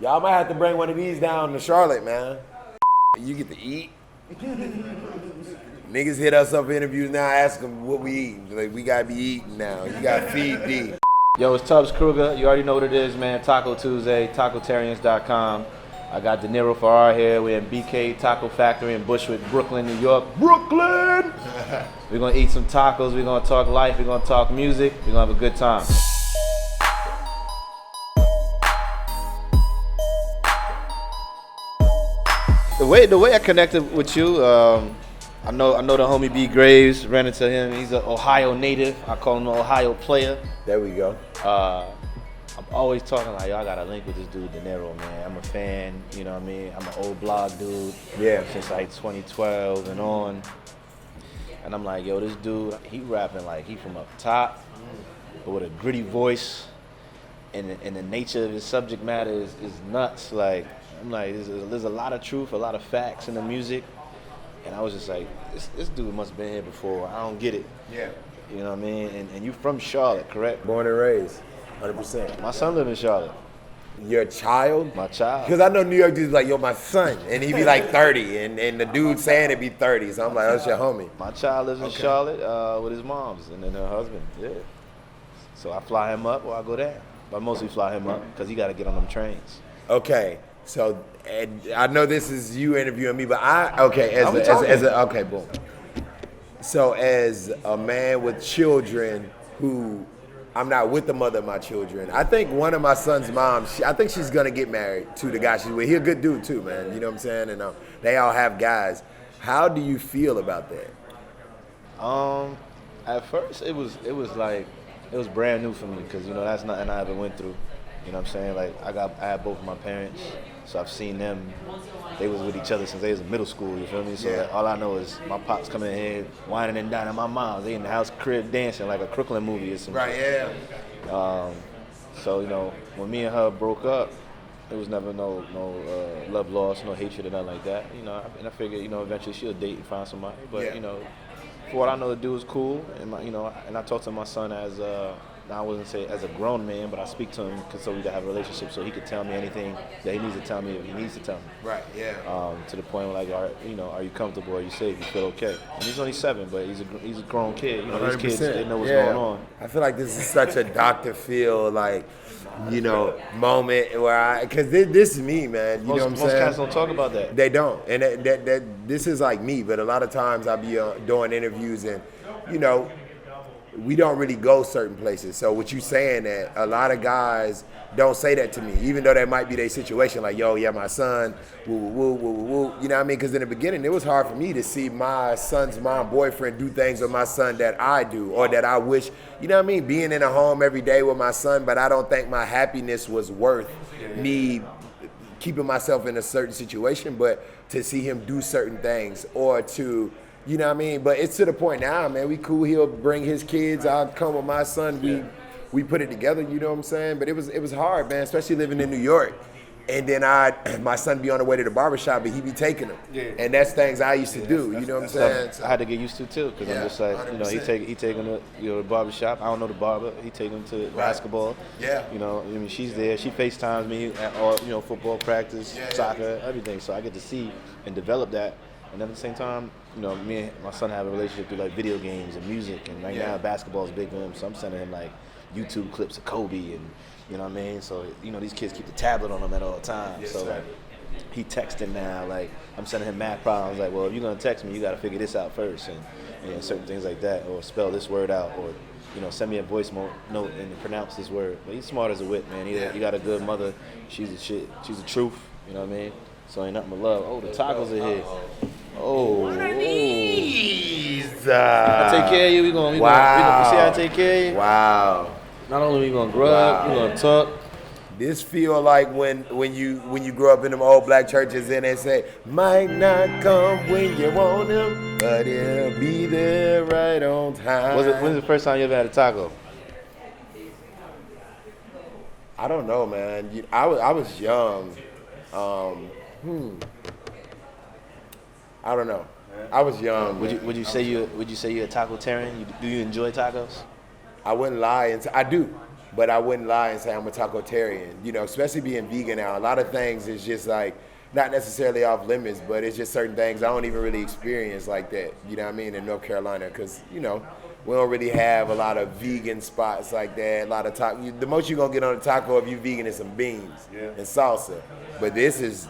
Y'all might have to bring one of these down to Charlotte, man. You get to eat. Niggas hit us up for interviews now, ask them what we eating. Like, we gotta be eating now. You gotta feed D. Yo, it's Tubbs Krueger. You already know what it is, man. Taco Tuesday, Tacotarians.com. I got Deniro Farrar here. We're in BK Taco Factory in Bushwick, Brooklyn, New York. Brooklyn! We're gonna eat some tacos. We're gonna talk life. We're gonna talk music. We're gonna have a good time. The way I connected with you, I know the homie B Graves, ran into him. He's an Ohio native. I call him an Ohio player. There we go. I'm always talking like, yo, I got a link with this dude, Deniro, man. I'm a fan, you know what I mean? I'm an old blog dude. Yeah. Since like 2012 and on. And I'm like, yo, this dude, he rapping like he from up top, but with a gritty voice. And the nature of his subject matter is nuts. Like, I'm like, there's a lot of truth, a lot of facts in the music. And I was just like, this dude must have been here before. I don't get it. Yeah. You know what I mean? And you from Charlotte, correct? Born and raised, 100%. My son live in Charlotte. Your child? My child. Because I know New York dudes like, yo, my son. And he be like 30. And the dude saying it be 30. So I'm like, that's your homie. My child lives in Charlotte with his moms and then her husband. Yeah. So I fly him up or I go there. But I mostly fly him up because he got to get on them trains. Okay. So, and I know this is you interviewing me, but okay, boom. So as a man with children who, I'm not with the mother of my children, I think one of my son's moms, I think she's gonna get married to the guy she's with. He's a good dude too, man, you know what I'm saying? And they all have guys. How do you feel about that? At first it was brand new for me because, you know, that's nothing I ever went through. You know what I'm saying? Like, I had both of my parents, so I've seen them. They was with each other since they was in middle school, you feel me? So like, all I know is my pops coming in here, whining and dining. My mom, they in the house crib dancing like a Crooklyn movie or something. Right, yeah. So, you know, when me and her broke up, there was never no love lost, no hatred or nothing like that. You know, and I figured, you know, eventually she'll date and find somebody. But, you know, for what I know, the dude was cool. And, and I talked to my son as I wouldn't say as a grown man, but I speak to him so we could have a relationship so he could tell me anything that he needs to tell me if he needs to tell me. Right, yeah. To the point where, like, are you comfortable? Are you safe? You feel okay? And he's only 7, but he's a grown kid. You know, these kids, they know what's going on. I feel like this is such a Dr. Phil, like, you know, moment where because this is me, man. You know what I'm saying? Most cats don't talk about that. They don't. And this is like me, but a lot of times I'll be doing interviews and, you know, we don't really go certain places. So what you saying that a lot of guys don't say that to me, even though that might be their situation. Like, yo, yeah, my son, woo, woo, woo, woo, woo. You know what I mean? Because in the beginning, it was hard for me to see my son's mom, boyfriend do things with my son that I do or that I wish, you know what I mean? Being in a home every day with my son, but I don't think my happiness was worth me keeping myself in a certain situation, but to see him do certain things or to, you know what I mean? But it's to the point now, man. We cool. He'll bring his kids. I'll come with my son. We put it together. You know what I'm saying? But it was hard, man. Especially living in New York. And then my son be on the way to the barbershop, but he be taking them. Yeah. And that's things I used to do. You know what I'm saying? I had to get used to too, because I'm just like, 100%. You know, he taking the the barbershop. I don't know the barber. He taking them to basketball. Yeah. You know, I mean, she's there. She FaceTimes me at all, you know, football practice, soccer, everything. So I get to see and develop that. And at the same time, you know, me and my son have a relationship through like video games and music, and right now basketball is big for him. So I'm sending him like YouTube clips of Kobe, and you know what I mean. So you know, these kids keep the tablet on them at all times. So like, he texting now. Like, I'm sending him math problems. Like, well, if you're gonna text me, you gotta figure this out first, and certain things like that, or spell this word out, or you know, send me a voice note and pronounce this word. But he's smart as a whip, man. He got a good mother. She's the shit. She's the truth. You know what I mean? So ain't nothing but love. Oh, the tacos are here. Oh, what are these? I take care of you. We gonna see how I take care of you. Wow. Not only we gonna grub, we gonna talk. This feel like when you grow up in them old black churches and they say, might not come when you want him, but he'll be there right on time. When's the first time you ever had a taco? I don't know, man. I was young. I don't know. I was young. Would you say you're a Tacotarian? Do you enjoy tacos? I wouldn't lie and say I do. but I wouldn't lie and say I'm a Tacotarian. You know, especially being vegan now, a lot of things is just like not necessarily off limits, but it's just certain things I don't even really experience like that. You know what I mean? In North Carolina, because you know we don't really have a lot of vegan spots like that. A lot of taco. The most you're gonna get on a taco if you vegan is some beans and salsa. But this is.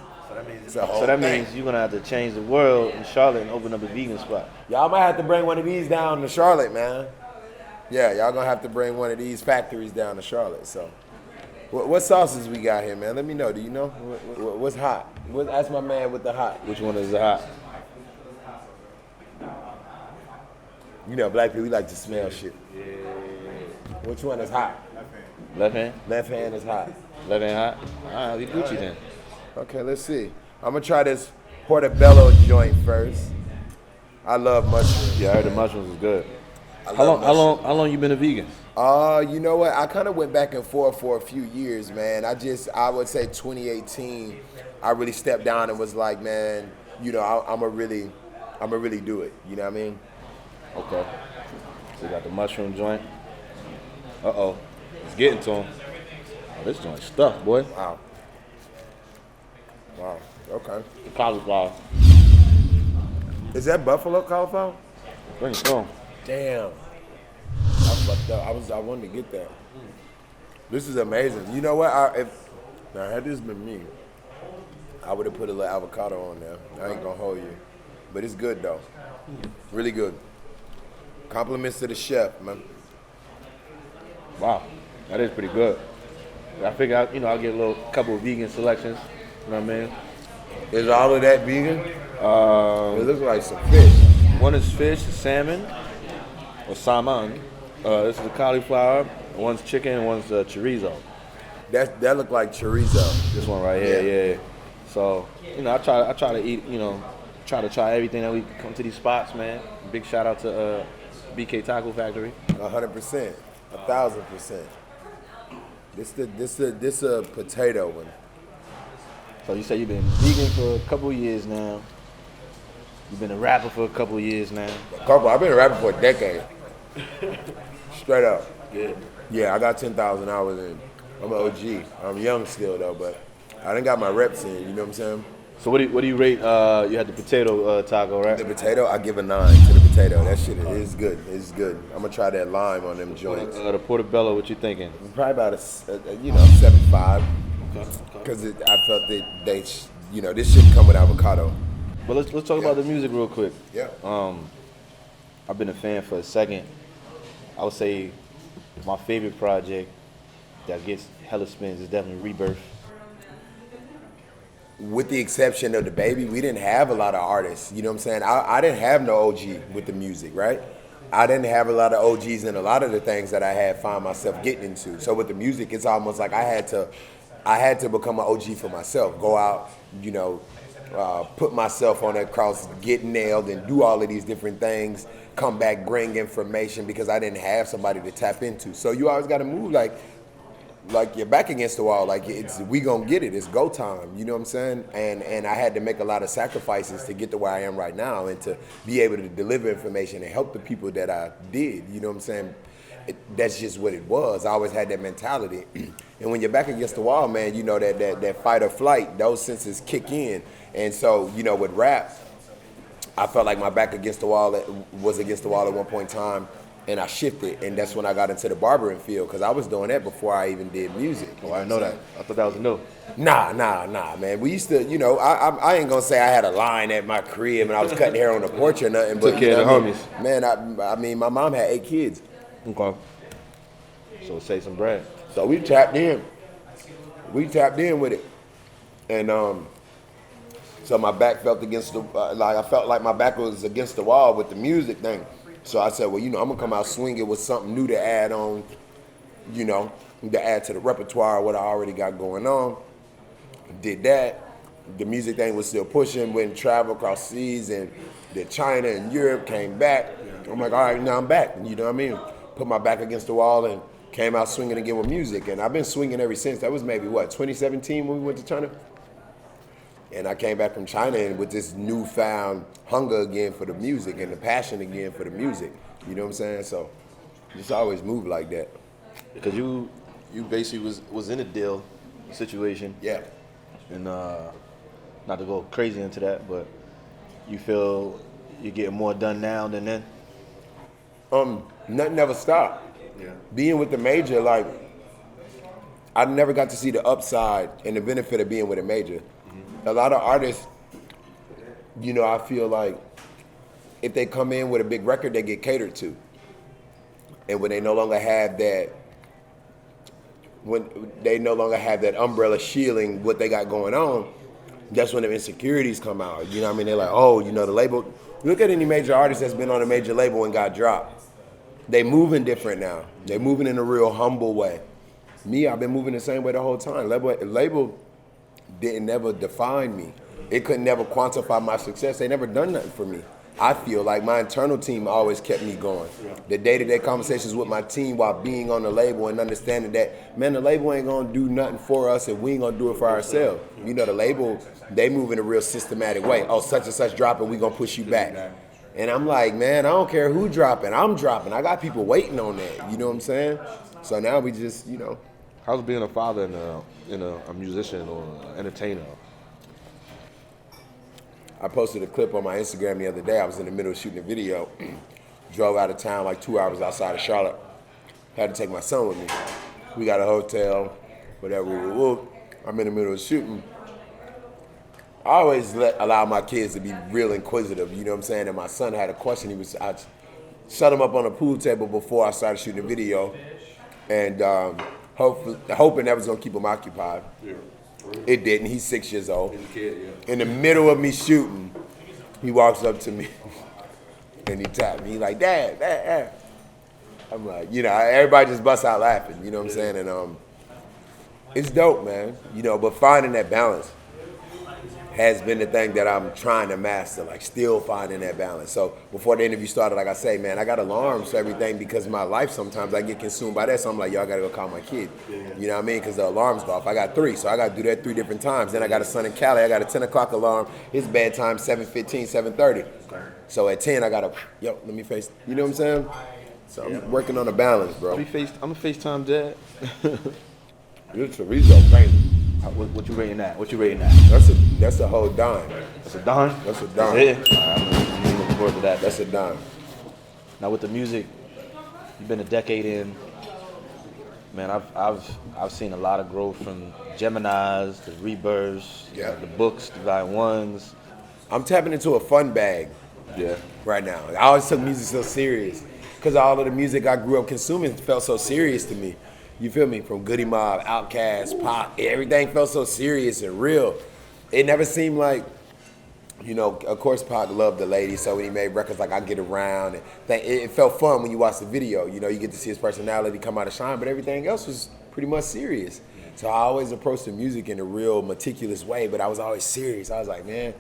So that means you're gonna have to change the world in Charlotte and open up a vegan spot. Y'all might have to bring one of these down to Charlotte, man. Yeah, y'all gonna have to bring one of these factories down to Charlotte. So, what sauces we got here, man? Let me know. Do you know what's hot? Ask my man with the hot. Which one is hot? You know, black people, we like to smell shit. Yeah. Which one is hot? Left hand. Left hand is hot. Left hand hot. All right, we Gucci then. Okay, let's see. I'm gonna try this Portobello joint first. I love mushrooms. Yeah, I heard the mushrooms was good. How long you been a vegan? You know what? I kind of went back and forth for a few years, man. I would say 2018, I really stepped down and was like, man, you know, I'm a really do it. You know what I mean? Okay. So you got the mushroom joint. Uh-oh. It's getting to him. Oh, this joint's stuffed, boy. Wow. Okay. The cauliflower. Is that buffalo cauliflower? Bring it on. Damn. I fucked up. I wanted to get that. This is amazing. You know what? Had this been me, I would have put a little avocado on there. I ain't gonna hold you. But it's good though. Really good. Compliments to the chef, man. Wow. That is pretty good. I figure I'll get a couple of vegan selections. You know what I mean? Is all of that vegan? It looks like some fish. One is fish, salmon, or salmon. This is the cauliflower. One's chicken, and one's chorizo. That look like chorizo. This one right here, yeah. So I try to eat. Try everything that we come to these spots, man. Big shout out to BK Taco Factory. 100%, 1,000%. This a potato one. So you say you've been vegan for a couple of years now. You've been a rapper for a couple of years now. I've been a rapper for a decade. Straight up. Good. Yeah, I got 10,000 hours in. I'm an OG. I'm young still though, but I done got my reps in, you know what I'm saying? So what do you rate, you had the potato taco, right? The potato, I give a 9 to the potato. That shit is good. It's good. I'm gonna try that lime on them joints. The Portobello, what you thinking? Probably about a 7.5. Because I felt that this should come with avocado. But let's talk about the music real quick. Yeah. I've been a fan for a second. I would say my favorite project that gets hella spins is definitely Rebirth. With the exception of DaBaby, we didn't have a lot of artists. You know what I'm saying? I didn't have no OG with the music, right? I didn't have a lot of OGs in a lot of the things that I had found myself getting into. So with the music, it's almost like I had to become an OG for myself. Go out, put myself on that cross, get nailed, and do all of these different things. Come back, bring information because I didn't have somebody to tap into. So you always got to move like you're back against the wall. Like we gonna get it. It's go time. You know what I'm saying? And I had to make a lot of sacrifices to get to where I am right now and to be able to deliver information and help the people that I did. You know what I'm saying? That's just what it was. I always had that mentality. And when you're back against the wall, man, you know that fight or flight, those senses kick in. And so, with rap, I felt like my back against the wall was against the wall at one point in time, and I shifted, and that's when I got into the barbering field, because I was doing that before I even did music. Oh, I didn't know that. I thought that was a no. Nah, man. We used to, I ain't gonna say I had a line at my crib and I was cutting hair on the porch or nothing, but took care of the homies. Man, I mean, my mom had 8 kids. Okay. So save some bread. So we tapped in. with it, and so my back felt against the I felt like my back was against the wall with the music thing. So I said, well, I'm gonna come out swinging with something new to add on, to add to the repertoire what I already got going on. Did that. The music thing was still pushing. Went travel across seas and did China and Europe. Came back. I'm like, all right, now I'm back. You know what I mean? Put my back against the wall and came out swinging again with music. And I've been swinging ever since. That was maybe 2017 when we went to China. And I came back from China and with this newfound hunger again for the music and the passion again for the music. You know what I'm saying? So just always move like that. Because you you basically was in a deal situation. Yeah. And not to go crazy into that, but you feel you're getting more done now than then? Nothing ever stopped. Yeah. Being with the major, like, I never got to see the upside and the benefit of being with a major. A lot of artists, you know, I feel like if they come in with a big record, they get catered to. And when they no longer have that, umbrella shielding what they got going on, that's when the insecurities come out. You know what I mean? They're like, oh, you know, the label. Look at any major artist that's been on a major label and got dropped. They moving different now. They moving in a real humble way. Me, I've been moving the same way the whole time. Label didn't never define me. It could never quantify my success. They never done nothing for me. I feel like my internal team always kept me going. The day-to-day conversations with my team while being on the label and understanding that, man, the label ain't gonna do nothing for us if we ain't gonna do it for ourselves. You know, the label, they move in a real systematic way. Oh, such and such dropping, we gonna push you back. And I'm like, man, I don't care who dropping, I'm dropping. I got people waiting on that, you know what I'm saying? So now we just, you know. How's being a father and a musician or an entertainer? I posted a clip on my Instagram the other day. I was in the middle of shooting a video, drove out of town like 2 hours outside of Charlotte. Had to take my son with me. We got a hotel, whatever. I'm in the middle of shooting. I always allow my kids to be real inquisitive, you know what I'm saying? And my son had a question. I shut him up on a pool table before I started shooting the video, and hoping that was gonna keep him occupied. Yeah. It didn't. He's 6 years old. In the middle of me shooting, he walks up to me and he tapped me. He's like, Dad. I'm like, you know, everybody just busts out laughing, you know what I'm saying? And it's dope, man. You know, but finding that balance has been the thing that I'm trying to master, like still finding that balance. So before the interview started, like I say, man, I got alarms for everything because my life sometimes I get consumed by that. So I'm like, yo, I got to go call my kid. You know what I mean? Because the alarms go off. I got 3, so I got to do that 3 different times. Then I got a son in Cali. I got a 10 o'clock alarm. His bedtime 7:15, 7:30. So at 10, I got to, let me face, you know what I'm saying? So I'm working on a balance, bro. I'm a FaceTime dad. You're Chorizo, crazy. What you rating that? What you rating that? That's a whole dime. That's a dime? That's a dime. That's it? All right, I'm looking forward to that. That's a dime. Now with the music, you've been a decade in. Man, I've seen a lot of growth from Geminis, the Rebirths, the books, Divine Ones. I'm tapping into a fun bag right now. I always took music so serious because all of the music I grew up consuming felt so serious to me. You feel me? From Goody Mob, Outkast, Pop, everything felt so serious and real. It never seemed like, you know, of course Pac loved the ladies, so when he made records like I Get Around, and it felt fun when you watch the video. You know, you get to see his personality come out of shine, but everything else was pretty much serious. So I always approached the music in a real meticulous way, but I was always serious. I was like, man,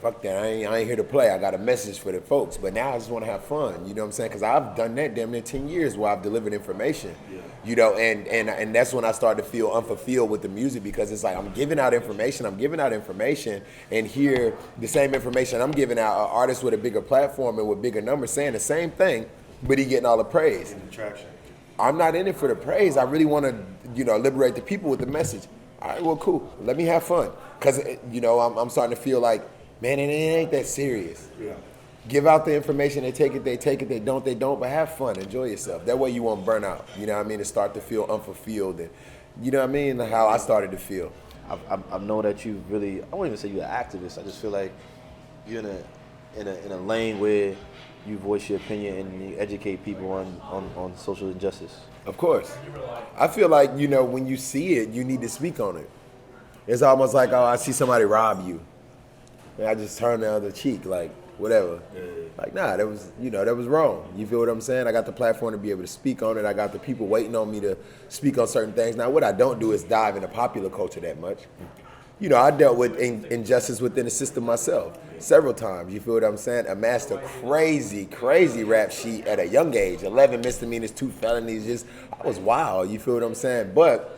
fuck that, I ain't here to play. I got a message for the folks, but now I just want to have fun, you know what I'm saying? Because I've done that damn near 10 years where I've delivered information, you know, and that's when I started to feel unfulfilled with the music because it's like I'm giving out information, and here, the same information I'm giving out, an artist with a bigger platform and with bigger numbers saying the same thing, but he getting all the praise. And the traction. I'm not in it for the praise. I really want to, you know, liberate the people with the message. All right, well, cool. Let me have fun. Because, you know, I'm starting to feel like, man, it ain't that serious. Yeah. Give out the information, they take it, they don't, but have fun, enjoy yourself. That way you won't burn out, you know what I mean, and start to feel unfulfilled, and you know what I mean, how I started to feel. I know that you really, I won't even say you're an activist, I just feel like you're in a lane where you voice your opinion and you educate people on social injustice. Of course. I feel like, you know, when you see it, you need to speak on it. It's almost like, oh, I see somebody rob you. And I just turn the other cheek, like, whatever. Like, nah, that was wrong. You feel what I'm saying? I got the platform to be able to speak on it. I got the people waiting on me to speak on certain things. Now, what I don't do is dive into popular culture that much. You know, I dealt with injustice within the system myself several times. You feel what I'm saying? Amassed a crazy rap sheet at a young age. 11 misdemeanors, 2 felonies. I was wild. You feel what I'm saying? But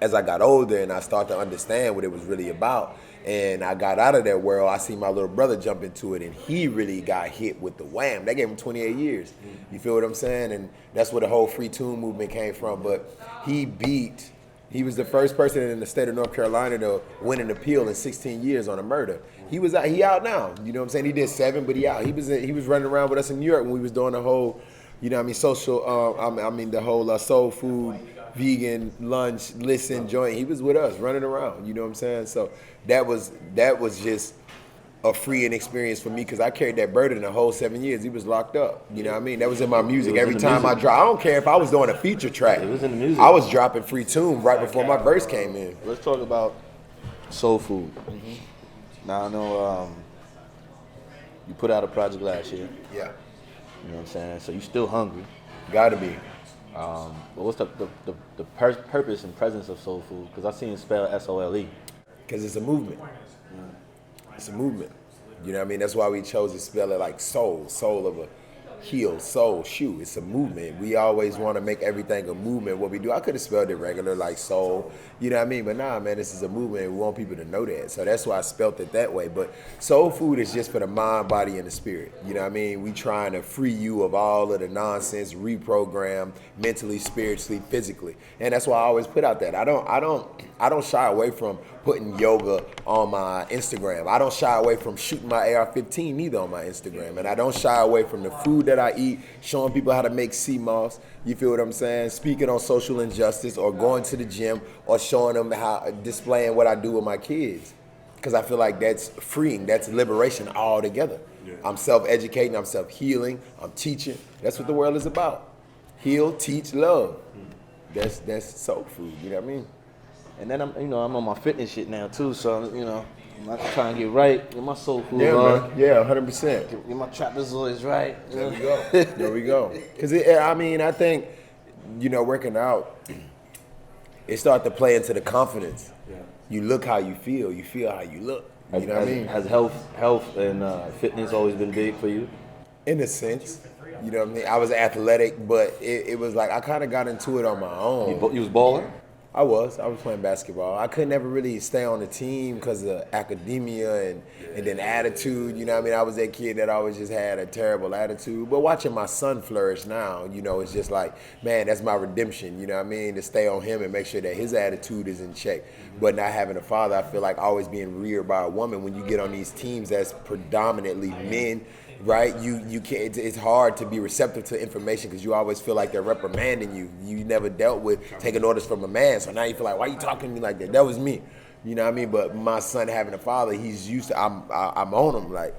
as I got older and I started to understand what it was really about, and I got out of that world, I see my little brother jump into it, and he really got hit with the wham. They gave him 28 years. You feel what I'm saying? And that's where the whole free tune movement came from. But he was the first person in the state of North Carolina to win an appeal in 16 years on a murder. He out now. You know what I'm saying? He did 7, but he out. He was running around with us in New York when we was doing the whole, you know what I mean, social, the whole soul food, vegan lunch, listen joint. He was with us running around. You know what I'm saying? So that was just a freeing experience for me because I carried that burden the whole 7 years. He was locked up. You know what I mean? That was in my music. Every time I drop, I don't care if I was doing a feature track. It was in the music. I was dropping free tune right before my verse came in. Let's talk about soul food. Now I know you put out a project last year. Yeah. You know what I'm saying? So you still hungry. Gotta be. But what's the purpose and presence of soul food? Because I seen it spelled SOLE. Because it's a movement. It's a movement. You know what I mean? That's why we chose to spell it like soul of a heel, soul, shoe. It's a movement. We always want to make everything a movement. What we do, I could have spelled it regular like soul. You know what I mean? But nah, man, this is a movement. We want people to know that. So that's why I spelled it that way. But soul food is just for the mind, body, and the spirit. You know what I mean? We trying to free you of all of the nonsense, reprogram mentally, spiritually, physically. And that's why I always put out that. I don't shy away from putting yoga on my Instagram. I don't shy away from shooting my AR-15 either on my Instagram. And I don't shy away from the food that I eat, showing people how to make sea moss. You feel what I'm saying? Speaking on social injustice or going to the gym or showing them displaying what I do with my kids. Because I feel like that's freeing. That's liberation altogether. Yeah. I'm self-educating. I'm self-healing. I'm teaching. That's what the world is about. Heal, teach, love. That's soul food. You know what I mean? And then I'm on my fitness shit now too. So I'm not trying to get right. Get my soul food right. Yeah, 100%. Get my trapezoids right. There we go. There we go. Because I think, working out, it starts to play into the confidence. Yeah. You look how you feel. You feel how you look. You know what I mean? Has health and fitness always been big for you? In a sense. You know what I mean? I was athletic, but it was like I kind of got into it on my own. You was balling? I was playing basketball. I could never really stay on the team because of academia and then attitude. You know what I mean? I was that kid that always just had a terrible attitude. But watching my son flourish now, it's just like, man, that's my redemption. You know what I mean? To stay on him and make sure that his attitude is in check. But not having a father, I feel like always being reared by a woman when you get on these teams that's predominantly men. Right, you can't. It's hard to be receptive to information because you always feel like they're reprimanding you. You never dealt with taking orders from a man, so now you feel like, why are you talking to me like that? That was me, you know what I mean? But my son having a father, he's used to. I'm on him, like,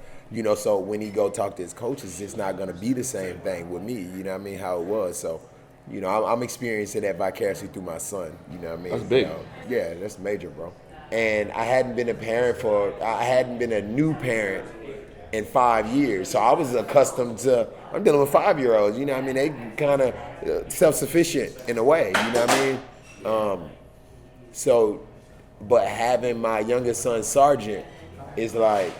So when he go talk to his coaches, it's not gonna be the same thing with me. You know what I mean? How it was. So, I'm experiencing that vicariously through my son. You know what I mean? That's big. Yeah, that's major, bro. And I hadn't been a new parent in 5 years. So I was accustomed to, I'm dealing with 5-year-olds, you know what I mean? They kind of self-sufficient in a way, you know what I mean? But having my youngest son, Sergeant, is like,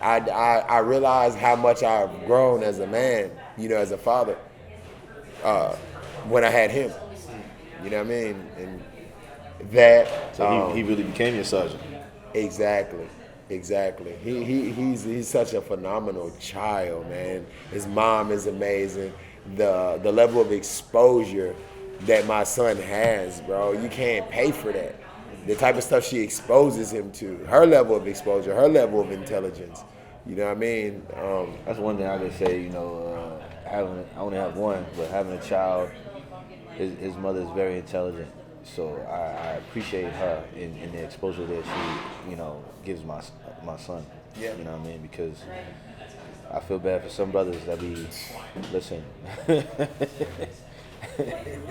I realized how much I've grown as a man, as a father, when I had him, you know what I mean? And that. So he really became your sergeant. Exactly. He's such a phenomenal child, man. His mom is amazing. The level of exposure that my son has, bro, you can't pay for that. The type of stuff she exposes him to, her level of exposure, her level of intelligence. You know what I mean? That's one thing I could say, I only have one, but having a child, his mother is very intelligent. So I appreciate her in the exposure that she, gives my son. Yeah. You know what I mean? Because I feel bad for some brothers that listen.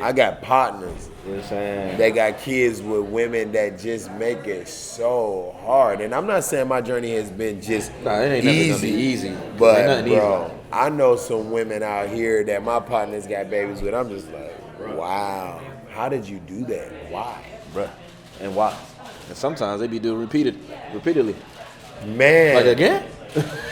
I got partners. You know what I'm saying? They got kids with women that just make it so hard. And I'm not saying my journey has been just it ain't never gonna be easy. But bro, I know some women out here that my partners got babies with. I'm just like, wow. How did you do that? Why? Bruh. And why? And sometimes they be doing repeatedly. Man. Like again?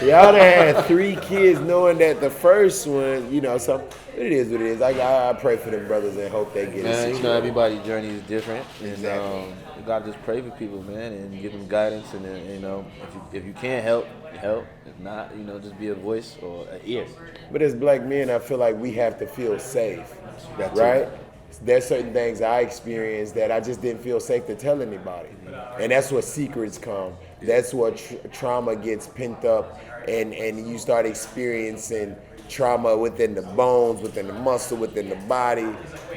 Y'all done had 3 kids knowing that the first one, you know, so it is what it is. I pray for them brothers and hope they get it. Man, you know, everybody's journey is different. Exactly. And you gotta just pray for people, man, and give them guidance. And then, you know, if you can't help. If not, you know, just be a voice or an ear. But as black men, I feel like we have to feel safe, That too. right? There's certain things I experienced that I just didn't feel safe to tell anybody. And that's where secrets come. That's where trauma gets pent up and you start experiencing trauma within the bones, within the muscle, within the body,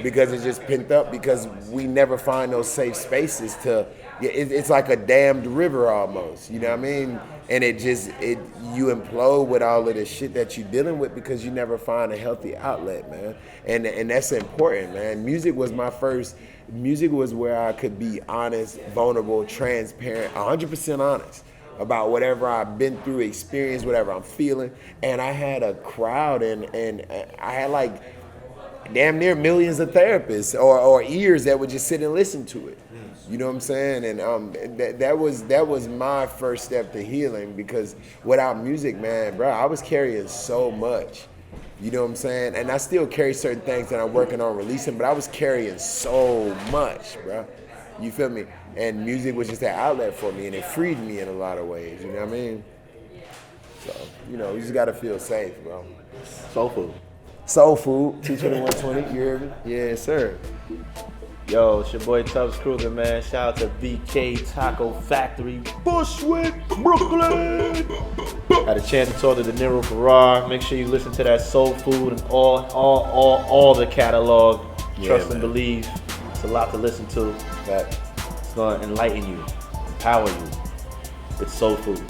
because it's just pent up because we never find those safe spaces to, it's like a dammed river almost, you know what I mean? And you implode with all of the shit that you're dealing with because you never find a healthy outlet, man. And that's important, man. Music was where I could be honest, vulnerable, transparent, 100% honest about whatever I've been through, experienced, whatever I'm feeling. And I had a crowd and I had like damn near millions of therapists or ears that would just sit and listen to it. You know what I'm saying? And that was my first step to healing because without music, man, bro, I was carrying so much. You know what I'm saying? And I still carry certain things that I'm working on releasing, but I was carrying so much, bro. You feel me? And music was just that outlet for me, and it freed me in a lot of ways. You know what I mean? So, you know, you just gotta feel safe, bro. Soul food. Soul food, 22120, you hear me? Yes, sir. Yo, it's your boy Tubbs Krueger, man. Shout out to BK Taco Factory, Bushwick, Brooklyn. Had a chance to talk to Deniro Farrar. Make sure you listen to that Soul Food and all the catalog. Yeah, Trust man. and believe. It's a lot to listen to. That. It's gonna enlighten you, empower you. It's Soul Food.